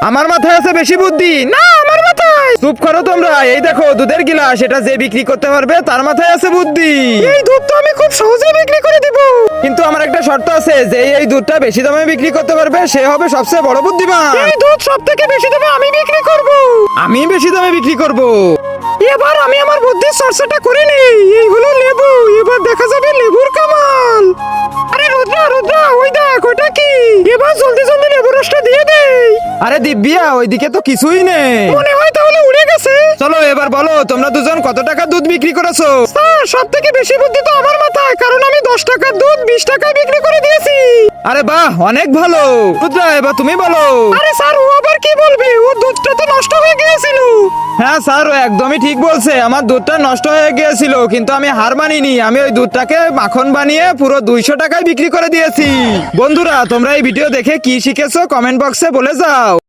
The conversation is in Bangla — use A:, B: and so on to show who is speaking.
A: আমার মাথায় আছে বেশি বুদ্ধি। না, আমার মাথায়। চুপ করো তোমরা। এই দেখো দুধের গিলাস, এটা যে বিক্রি করতে পারবে তার মাথায় আছে বুদ্ধি। এই দুধ তো আমি খুব সহজেই বিক্রি করে দিব, কিন্তু আমার একটা শর্ত আছে, যে এই দুধটা বেশি দামে বিক্রি করতে পারবে সে হবে সবচেয়ে বড় বুদ্ধিমান। এই দুধ সবথেকে বেশি দামে আমি বিক্রি করব। আমি বেশি দামে বিক্রি করব। এবার আমি আমার বুদ্ধির চর্চাটা করে নেই। এই হলো লেবু, এবার দেখা যাবে লেবুর কামাল। আরে রুদ্রা রুদ্রা, ওই দেখ ওটা কি। এবার জলদি জলদি লেবু রসটা দিয়ে দেই। আরে দিব্যা, ওইদিকে তো কিছুই নেই, মনে হয় তাহলে উড়ে গেছে। চলো এবার বলো তোমরা দুজন কত টাকা দুধ বিক্রি করেছো? স্যার, সবথেকে বেশি বুদ্ধি তো আমার মাথায়, কারণ আমি 10 টাকার দুধ 20 টাকায় বিক্রি করে দিয়েছি। আরে বাহ, অনেক ভালো। রুদ্রা, এবার তুমি বলো। আরে স্যার, ও আবার কি বলবে, ও দুধটা তো নষ্ট হয়ে গিয়েছিল। হ্যাঁ স্যার, ও একদমই ঠিক বলছে, আমার দুধটা নষ্ট হয়ে গিয়েছিল, কিন্তু আমি হার মানিনি। আমি ওই দুধটাকে মাখন বানিয়ে পুরো 200 টাকায় বিক্রি করে দিয়েছি। বন্ধুরা, তোমরা এই ভিডিও দেখে কি শিখেছো কমেন্ট বক্সে বলে যাও।